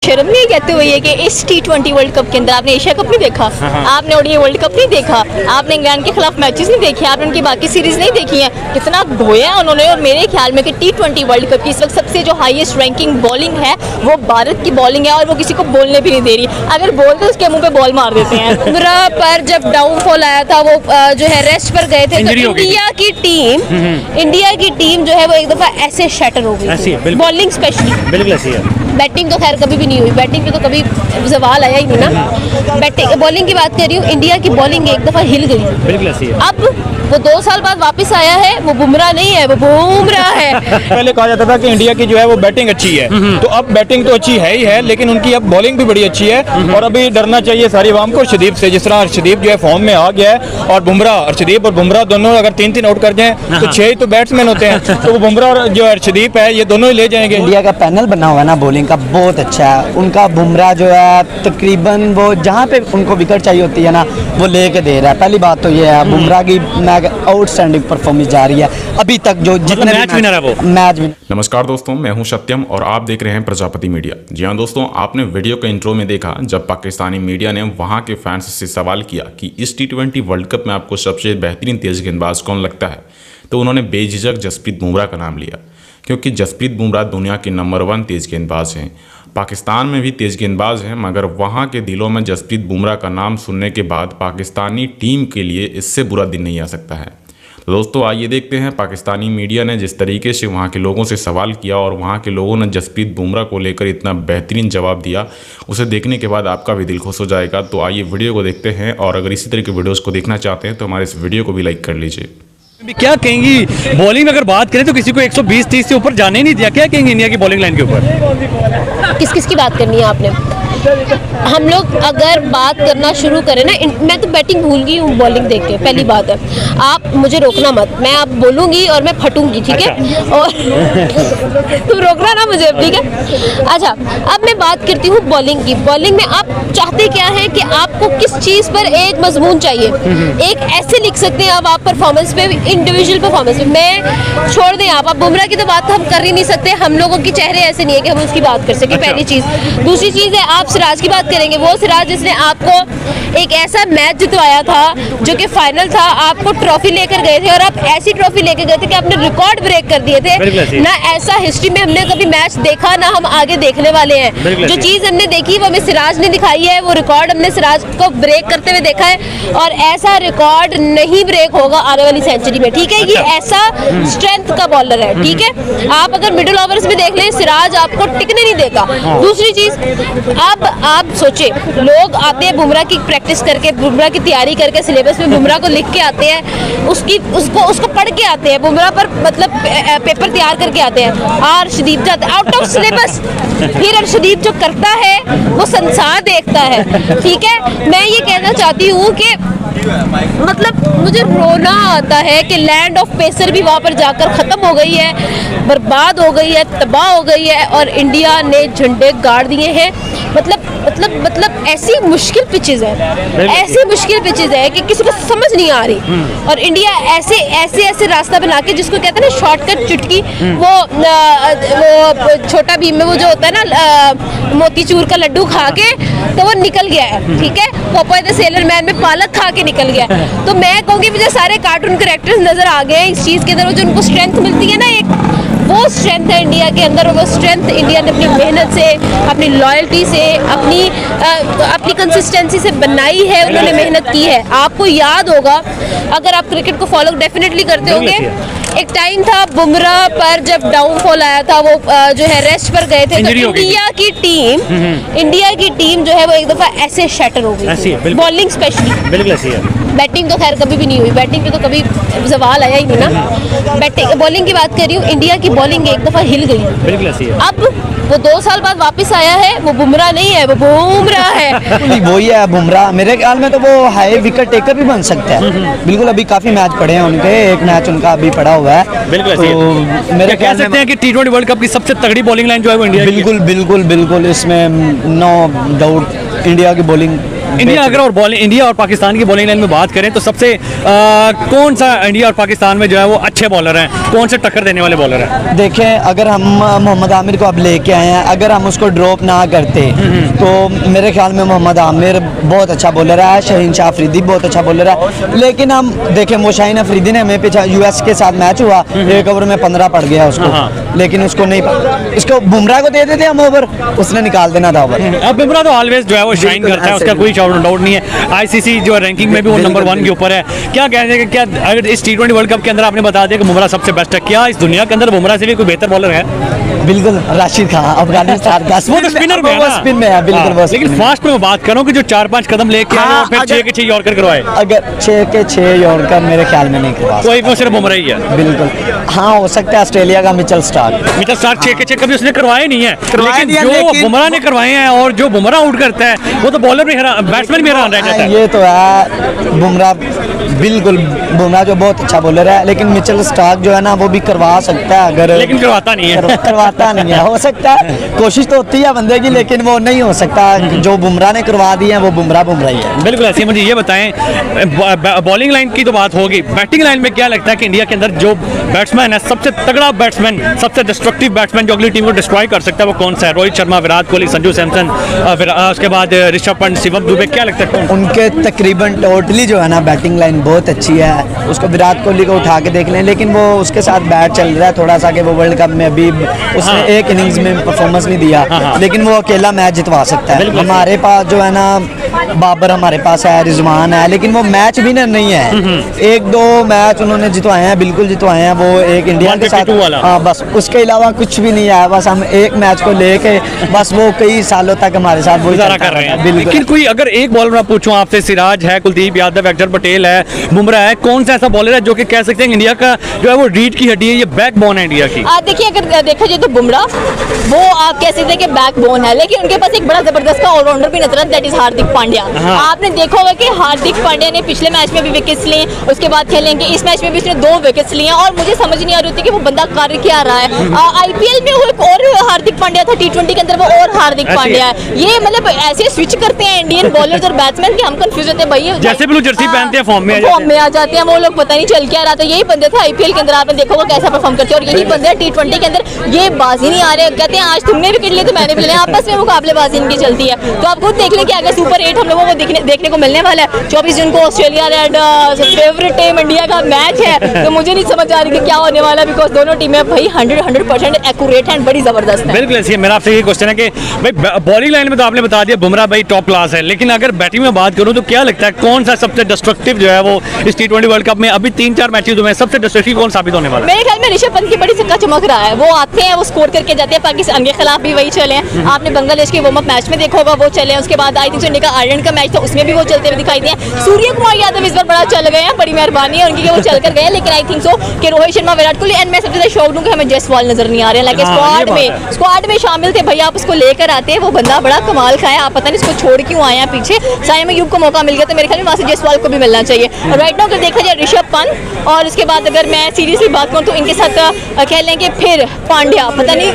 शर्म नहीं कहते हुए कि इस T20 वर्ल्ड कप के अंदर आपने एशिया कप नहीं देखा, आपने ओडीआई वर्ल्ड कप नहीं देखा, आपने इंग्लैंड के खिलाफ मैचेस नहीं देखे, आपने उनकी बाकी सीरीज नहीं देखी है, कितना धोया उन्होंने। और मेरे ख्याल में कि T20 वर्ल्ड कप की इस वक्त सबसे जो हाईएस्ट रैंकिंग बॉलिंग है वो भारत की बॉलिंग है, और वो किसी को बोलने भी नहीं दे रही। अगर बोलते तो उसके मुंह पे बॉल मार देते हैं। बुमराह पर जब डाउनफॉल आया था, वो जो है रेस्ट पर गए थे, तो इंडिया की टीम जो है वो एक दफा ऐसे शैटर हो गई, बॉलिंग स्पेशली। बिल्कुल ऐसी है। बैटिंग तो खैर कभी भी नहीं हुई, बैटिंग पे तो कभी सवाल आया ही नहीं ना। बैटिंग बॉलिंग की बात कर रही हूँ, इंडिया की बॉलिंग एक दफा हिल गई। बिल्कुल ऐसी है। अब वो 2 साल बाद वापस आया है, वो बुमराह नहीं है, वो बुमराह है। पहले कहा जाता था कि इंडिया की जो है वो बैटिंग अच्छी है, तो अब बैटिंग तो अच्छी है ही है, लेकिन उनकी अब बॉलिंग भी बड़ी अच्छी है। और अभी डरना चाहिए सारी आवाम को अर्शदीप से, जिस तरह अर्शदीप जो है फॉर्म में आ गया है, और बुमराह, अर्शदीप और बुमराह दोनों अगर 3-3 आउट कर जाएं तो 6 ही तो बैट्समैन होते हैं, तो वो बुमराह और जो अर्शदीप है ये दोनों ही ले जाएंगे। इंडिया का पैनल बना हुआ है ना बॉलिंग का, बहुत अच्छा है उनका। बुमराह जो है तकरीबन वो जहाँ पे उनको विकेट चाहिए होती है ना, वो लेके दे रहा है। पहली बात तो ये है, बुमराह की आउटस्टैंडिंग परफॉर्मेंस जा रही है अभी तक, जो जितने मैच विनर है वो मैच विनर। नमस्कार दोस्तों, मैं हूं सत्यम और आप देख रहे हैं प्रजापति मीडिया। जी हाँ दोस्तों, आपने वीडियो के इंट्रो में देखा जब पाकिस्तानी मीडिया ने वहां के फैंस से सवाल किया कि इस T20 वर्ल्ड कप में आपको सबसे बेहतरीन तेज गेंदबाज कौन लगता है, तो उन्होंने बेझिझक जसप्रीत बुमराह का नाम लिया, क्योंकि जसप्रीत बुमराह दुनिया के नंबर 1 तेज गेंदबाज हैं। पाकिस्तान में भी तेज गेंदबाज हैं, मगर वहाँ के दिलों में जसप्रीत बुमराह का नाम सुनने के बाद पाकिस्तानी टीम के लिए इससे बुरा दिन नहीं आ सकता है। तो दोस्तों आइए देखते हैं पाकिस्तानी मीडिया ने जिस तरीके से वहाँ के लोगों से सवाल किया और वहाँ के लोगों ने जसप्रीत बुमराह को लेकर इतना बेहतरीन जवाब दिया, उसे देखने के बाद आपका भी दिल खुश हो जाएगा। तो आइए वीडियो को देखते हैं, और अगर इसी तरह के वीडियोज़ को देखना चाहते हैं तो हमारे इस वीडियो को भी लाइक कर लीजिए। क्या कहेंगी बॉलिंग में अगर बात करें तो किसी को 120-30 से ऊपर जाने नहीं दिया, क्या कहेंगे इंडिया की बॉलिंग लाइन के ऊपर? किस किस की बात करनी है आपने? हम लोग अगर बात करना शुरू करें ना, मैं तो बैटिंग भूल गई हूँ बॉलिंग देख के, पहली बात है। आप मुझे रोकना मत, मैं आप बोलूँगी और मैं फटूंगी, ठीक है? और तुम रोकना ना मुझे, ठीक है? अच्छा, अब मैं बात करती हूँ बॉलिंग की। बॉलिंग में आप चाहते क्या है कि आपको किस चीज़ पर एक मजमून चाहिए? एक ऐसे लिख सकते हैं आप परफॉर्मेंस पे, इंडिविजुअल परफॉर्मेंस पे। मैं छोड़ दें, आप बुमराह की तो बात हम कर ही नहीं सकते, हम लोगों के चेहरे ऐसे नहीं है कि हम उसकी बात कर सकें, पहली चीज़। दूसरी चीज़ है, आप सिराज की बात करेंगे, वो सिराज जिसने आपको एक ऐसा मैच जितवाया था जो कि फाइनल था, आपको ट्रॉफी लेकर गए थे, और आप ऐसी ट्रॉफी लेकर गए थे कि आपने रिकॉर्ड ब्रेक कर दिए थे ना। ऐसा हिस्ट्री में हमने कभी मैच देखा ना हम आगे देखने वाले हैं। जो चीज़ हमने देखी वो हमें सिराज ने दिखाई है, वो रिकॉर्ड हमने सिराज को ब्रेक करते हुए देखा है, और ऐसा रिकॉर्ड नहीं ब्रेक होगा आने वाली सेंचुरी में, ठीक है? ये ऐसा स्ट्रेंथ का बॉलर है, ठीक है? आप अगर मिडिल ओवर्स में देख लें, सिराज आपको टिकने नहीं देगा। दूसरी चीज़, अब आप सोचे, लोग आते हैं बुमराह की प्रैक्टिस करके, बुमराह की तैयारी करके, सिलेबस में बुमराह को लिख के आते हैं, उसको पढ़ के आते हैं, बुमराह पर मतलब पेपर तैयार करके आते हैं। अर्शदीप जाते हैं आउट ऑफ सिलेबस, फिर अर्शदीप जो करता है वो संसार देखता है, ठीक है? मैं ये कहना चाहती हूँ कि मतलब मुझे रोना आता है कि लैंड ऑफ पेसर भी वहाँ पर जाकर ख़त्म हो गई है, बर्बाद हो गई है, तबाह हो गई है, और इंडिया ने झंडे गाड़ दिए हैं। मतलब ऐसी मुश्किल पिचेस है, ऐसी मुश्किल पिचेस है कि किसी को समझ नहीं आ रही, और इंडिया ऐसे रास्ता बना के, जिसको कहते हैं ना शॉर्टकट चुटकी, वो छोटा भीम में वो जो होता है ना मोतीचूर का लड्डू खा के तो वो निकल गया है, ठीक है? पोपाय द सेलर मैन में पालक खा के निकल गया। तो मैं कहूँगी मुझे सारे कार्टून कैरेक्टर्स नजर आ गए इस चीज़ के अंदर, जो उनको स्ट्रेंथ मिलती है ना, एक वो स्ट्रेंथ है इंडिया के अंदर, और वो स्ट्रेंथ इंडिया ने अपनी मेहनत से, अपनी लॉयल्टी से, अपनी कंसिस्टेंसी से बनाई है, उन्होंने मेहनत की है। आपको याद होगा, अगर आप क्रिकेट को फॉलो डेफिनेटली करते होंगे, एक टाइम था बुमराह पर जब डाउनफॉल आया था, वो जो है रेस्ट पर गए थे, तो इंडिया की टीम जो है वो एक दफा ऐसे शैटर हो गई, बॉलिंग स्पेशली। बिल्कुल ऐसी है। बैटिंग तो खैर कभी भी नहीं हुई, बैटिंग पे तो कभी सवाल आया ही नहीं ना। बैटिंग बॉलिंग की बात कर रही हूँ, इंडिया की बॉलिंग एक दफा हिल गई। बिल्कुल ऐसी है। अब वो 2 साल बाद वापस आया है, वो बुमराह नहीं है, वो बुमराह है। वही है बुमराह, मेरे ख्याल में तो वो हाई विकेट टेकर भी बन सकता है। बिल्कुल, अभी काफी मैच पड़े हैं उनके, एक मैच उनका अभी पड़ा हुआ है। बिल्कुल तो मेरे कह सकते हैं कि T20 वर्ल्ड कप की सबसे तगड़ी बॉलिंग लाइन जो है वो इंडिया की है। बिल्कुल, इसमें नो डाउट इंडिया की बॉलिंग इंडिया अगर और बॉलिंग, इंडिया और पाकिस्तान की बॉलिंग लाइन में बात करें तो सबसे कौन सा इंडिया और पाकिस्तान में जो है वो अच्छे बॉलर हैं, कौन से टक्कर देने वाले बॉलर हैं? देखें, अगर हम मोहम्मद आमिर को अब लेके आए हैं, अगर हम उसको ड्रॉप ना करते तो मेरे ख्याल में मोहम्मद आमिर बहुत अच्छा बॉलर है, शहीन शाह अफरीदी बहुत अच्छा बॉलर है। लेकिन हम देखें, वो शाहीन अफरीदी ने हमें पीछे यूएस के साथ मैच हुआ, 1 ओवर में 15 पड़ गया उसको, लेकिन उसको नहीं, इसको बुमराह को दे देते हम ओवर, उसने निकाल देना था ओवर। अब बुमराह तो ऑलवेज जो है वो शाइन करता है, उसका कोई डाउट नहीं है। आईसीसी जो रैंकिंग में भी वो नंबर 1 के ऊपर है। क्या कहते हैं कि क्या अगर इस T20 वर्ल्ड कप के अंदर आपने बता दिया कि बुमराह सबसे बेस्ट है, क्या इस दुनिया के अंदर बुमराह से भी कोई बेहतर बॉलर है? बिल्कुल, राशिद खान अफगानिस्तान का, वो तो स्पिनर में है ना? स्पिन में है बिल्कुल। वो लेकिन फास्ट में मैं बात करूं कि जो 4-5 कदम लेके आए और फिर 6 के 6 यॉर्कर करवाए, अगर 6 के 6 यॉर्कर मेरे ख्याल में नहीं करवा कोई वो सिर्फ बुमराह ही है। बिल्कुल, हाँ हो सकता है ऑस्ट्रेलिया का मिचेल स्टार्क। मिचेल स्टार्क 6 के 6 कभी उसने करवाए नहीं है, लेकिन जो बुमराह ने करवाए हैं और जो बुमराह आउट करता है वो तो बॉलर भी बैट्समैन भी हैरान रह जाता है। ये तो है, बुमराह बिल्कुल, बुमराह जो बहुत अच्छा बॉलर है, लेकिन मिचेल स्टार्क जो है ना वो भी करवा सकता है, अगर लेकिन करवाता नहीं है। करवाता नहीं है, हो सकता है, कोशिश तो होती है बंदे की, लेकिन वो नहीं हो सकता। जो बुमराह ने करवा दिए हैं वो बुमराह ही है। बिल्कुल ऐसे। मुझे ये बताएं, बॉलिंग लाइन की तो बात होगी, बैटिंग लाइन में क्या लगता है कि इंडिया के अंदर जो बैट्समैन है, सबसे तगड़ा बैट्समैन, सबसे डिस्ट्रक्टिव बैट्समैन जो अगली टीम को डिस्ट्रॉय कर सकता है, वो कौन सा है? रोहित शर्मा, विराट कोहली, संजू सैमसन, फिर उसके बाद ऋषभ पंत, शिवम दुबे, क्या लगता है कौन? उनके तकरीबन टोटली जो है ना बैटिंग लाइन बहुत अच्छी है। उसको विराट कोहली को उठा के देख लें, लेकिन वो उसके साथ बैट चल रहा है थोड़ा सा कि वो वर्ल्ड कप में अभी उसने एक इनिंग्स में परफॉर्मेंस नहीं दिया, लेकिन वो अकेला मैच जितवा सकता है। हमारे पास जो है ना बाबर, हमारे पास है, रिजवान है, लेकिन वो मैच विनर नहीं है। 1-2 मैच उन्होंने जितवाए हैं, बिल्कुल जितवाए हैं, वो एक इंडिया के साथ, हाँ बस, उसके अलावा कुछ भी नहीं है। बस हम एक मैच को लेके बस वो कई सालों तक हमारे साथ वो कर रहे हैं। लेकिन कोई अगर एक बॉलर मैं पूछूं आपसे, सिराज है, कुलदीप यादव, अक्षर पटेल है, बुमराह है, कौन सा ऐसा बॉलर है जो कि कह सकते हैं इंडिया का जो है वो रीढ़ की हड्डी है, ये बैकबोन है इंडिया की? देखिए, अगर देखा जाए तो बुमराह वो आप कह सकते हैं कि बैकबोन है, लेकिन उनके पास एक बड़ा जबरदस्त का ऑलराउंडर भी नजर आता है, दैट इज हार्दिक पांड्या। आपने देखा होगा कि हार्दिक पांड्या ने पिछले मैच में भी विकेट्स लिए, उसके बाद खेलेंगे इस मैच में भी उसने 2 विकेट्स लिए, और मुझे समझ नहीं आ रही होती कि वो बंदा कर क्या रहा है। आईपीएल में वो एक और हार्दिक पांड्या था, T20 के अंदर वो और हार्दिक पांड्या है। ये मतलब ऐसे स्विच करते हैं इंडियन बॉलर्स और बैट्समैन कि हम कंफ्यूज होते हैं भाई, जैसे ब्लू जर्सी पहनते हैं फॉर्म में आ जाते हैं वो लोग, पता नहीं चल क्या रहा था। यही बंदे थे आईपीएल के अंदर, आपने देखा होगा कैसा परफॉर्म करते हैं, और यही बंदे T20 के अंदर ये बाजी नहीं आ रहे, कहते हैं आज तुमने विकेट लिए तो मैंने भी लिया, आपस में मुकाबलेबाजी इनकी चलती है। तो आप खुद देख लें कि आगे सुपर 8 हम लोगों को देखने को मिलने वाला है। 24 जून को Australia red favourite team India का मैच है, तो मुझे नहीं समझ आ रही कि क्या होने वाला है, बिकॉज दोनों टीमें भाई 100% एक्यूरेट हैं, बड़ी जबरदस्त है। बिल्कुल ऐसी है। मेरा आपसे ये क्वेश्चन है कि भाई बॉलिंग लाइन में तो आपने बता दिया बुमराह भाई टॉप क्लास है, लेकिन अगर बैटिंग में बात करूं तो क्या लगता है कौन सा सबसे डिस्ट्रक्टिव जो है वो इस T20 वर्ल्ड कप में अभी 3-4 मैचेस हुए हैं, सबसे डिस्ट्रक्टिव कौन साबित होने वाला है? मेरे ख्याल में ऋषभ पंत की बड़ी सिक्का चमक रहा है। वो आते हैं, वो स्कोर करके जाते हैं, पाकिस्तान के खिलाफ भी वही चले हैं। आपने बांग्लादेश के वार्म अप मैच में देखा होगा वो चले हैं, उसके बाद आई थिंक इंडिया का आयरलैंड का मैच था, उसमें भी वो चलते हुए दिखाई दिए। सूर्य कुमार यादव इस बार बड़ा चल गए हैं, बड़ी मेहरबानी है उनकी कि वो चल कर गए, लेकिन आई थिंक सो कि रोहित शर्मा, विराट कोहली, एंड मैं सबसे ज्यादा शौक हूं कि हमें जयसवाल नजर नहीं आ रहे हैं, लेकिन स्क्वाड में शामिल थे भैया, आप उसको लेकर आते हैं, वो बंदा बड़ा कमाल का है। आप पता नहीं इसको छोड़ क्यों आए हैं पीछे। साइम अयूब को मौका मिल गया तो मेरे ख्याल में वहां से जयसवाल को भी मिलना चाहिए। और राइट नाउ अगर देखा जाए ऋषभ पंत, और उसके बाद अगर मैं सीरियसली बात करूं तो इनके साथ खेल लेंगे फिर पांड्या, पता नहीं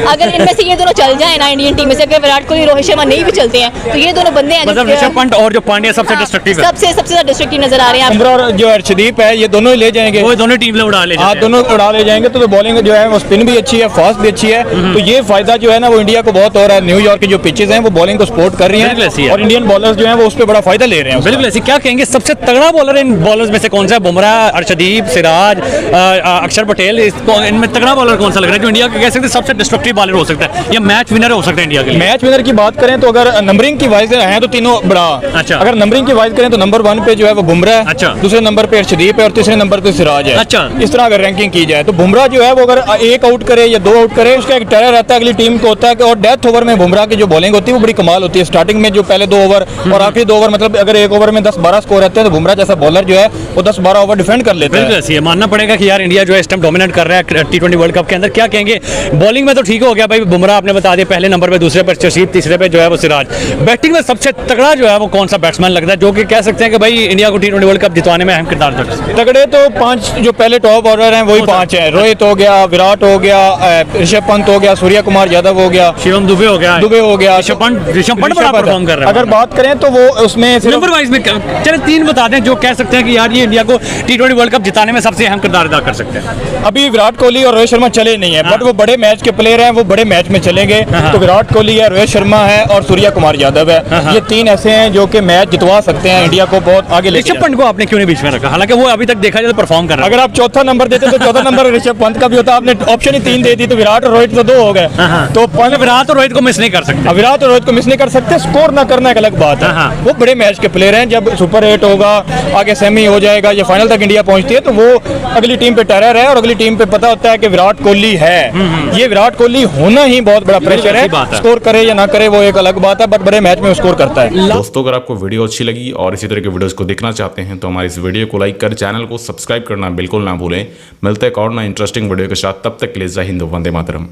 अगर इनमें से ये दोनों चल जाए ना इंडियन टीम में से, अगर विराट कोहली, रोहित शर्मा नहीं भी चलते हैं तो ये दोनों बंदे हैं मतलब ऋषभ पंत और जो पांड्या सबसे डिस्ट्रक्टिव है, सबसे ज्यादा डिस्ट्रक्टिव नजर आ रहे हैं। बुमराह और जो अर्शदीप है ये दोनों ही ले जाएंगे, वो दोनों टीम उड़ा ले जाते हैं। दोनों उड़ा ले जाएंगे, तो बॉलिंग जो है वो स्पिन भी अच्छी है, फास्ट भी अच्छी है, तो ये फायदा जो है ना वो इंडिया को बहुत हो रहा है। न्यूयॉर्क की जो पिचेस हैं वो बॉलिंग को सपोर्ट कर रही हैं, और इंडियन बॉलर्स जो हैं वो उस पर बड़ा फायदा ले रहे हैं। बिल्कुल ऐसी। क्या कहेंगे सबसे तगड़ा बॉलर इन बॉलर्स में से कौन सा है? बुमराह, अर्शदीप, सिराज, अक्षर पटेल, इनमें तगड़ा बॉलर कौन सा लग रहा है जो इंडिया का कह सकते हैं सबसे डिस्ट्रक्टिव बॉलर हो सकता है या मैच विनर हो सकता है इंडिया के लिए? मैच विनर की बात करें तो अगर नंबरिंग की वाइज है तो तीनों बड़ा। अच्छा। अगर नंबरिंग की वाइज करें तो नंबर 1 पे जो है वो बुमराह है, अच्छा। दूसरे नंबर पे अर्शदीप है, और तीसरे नंबर पे सिराज है। अच्छा। इस तरह अगर रैंकिंग की जाए तो बुमराह जो है वो अगर 1 आउट करे या 2 आउट करे, उसका एक टेरर रहता है अगली टीम को होता है कि, और डेथ ओवर में बुमराह की जो बॉलिंग होती है वो बड़ी कमाल होती है। स्टार्टिंग में जो पहले 2 ओवर और आखिरी 2 ओवर, मतलब अगर 1 ओवर में 10-12 स्कोर रहते हैं तो बुमराह जैसा बॉलर जो है वो 10-12 ओवर डिफेंड कर लेता है। बिल्कुल ऐसी है। मानना पड़ेगा कि यार इंडिया जो है इस टाइम डोमिनेट कर रहा है T20 वर्ल्ड कप के अंदर। क्या कहेंगे बॉलिंग में तो ठीक हो गया भाई, बुमराह आपने बता दिया पहले नंबर पे, दूसरे पे अर्शदीप, तीसरे पे जो है वो सिराज। बैटिंग में सबसे तगड़ा जो है वो कौन सा बैट्समैन लगता है जो कि कह सकते हैं कि भाई इंडिया को T20 वर्ल्ड कप जितवाने में अहम किरदार अदा कर सकते हैं? तगड़े तो 5 जो पहले टॉप ऑर्डर हैं वही 5 हैं। रोहित हो गया, विराट हो गया, ऋषभ पंत हो गया, सूर्य कुमार यादव हो गया, शिवम दुबे हो गया, दुबे हो गया, ऋषभ पंत बड़ा परफॉर्म कर रहा है। अगर बात करें तो वो उसमें नंबर वाइज में चले 3 बता दें जो कह सकते हैं कि यार ये इंडिया को T20 वर्ल्ड कप जिताने में सबसे अहम किरदार अदा कर सकते हैं। अभी विराट कोहली और रोहित शर्मा चले नहीं है, बट वो बड़े मैच के प्लेयर हैं, वो बड़े मैच में चलेंगे। तो विराट कोहली है, रोहित शर्मा है और सूर्य कुमार यादव है। ये 3 ऐसे हैं जो कि मैच जितवा सकते हैं, इंडिया को बहुत आगे ले। ऋषभ पंत को आपने क्यों नहीं बीच में रखा? हालांकि वो अभी तक देखा जाए तो परफॉर्म कर रहा है। अगर आप चौथा नंबर देते तो चौथा नंबर ऋषभ पंत का भी होता। आपने ऑप्शन ही 3 दे दी तो विराट और रोहित तो 2 हो गए। तो विराट और रोहित को मिस नहीं कर सकते। विराट और रोहित को मिस नहीं कर सकते। स्कोर ना करना एक अलग बात है। वो बड़े मैच के प्लेयर हैं। जब सुपर 8 होगा, आगे सेमी हो जाएगा या फाइनल तक इंडिया पहुंचती है तो वो अगली टीम पे टेरर है और अगली टीम पे पता होता है कि विराट कोहली है। ये विराट कोहली होना ही बहुत बड़ा प्रेशर है। स्कोर करे या ना करे वो एक अलग बात है, बट बड़े मैच में स्कोर करता है। दोस्तों, अगर आपको वीडियो अच्छी लगी और इसी तरह के वीडियोस को देखना चाहते हैं तो हमारे इस वीडियो को लाइक कर चैनल को सब्सक्राइब करना बिल्कुल ना भूलें। मिलते हैं एक और नए इंटरेस्टिंग वीडियो के साथ, तब तक के लिए जय हिंद, वंदे मातरम।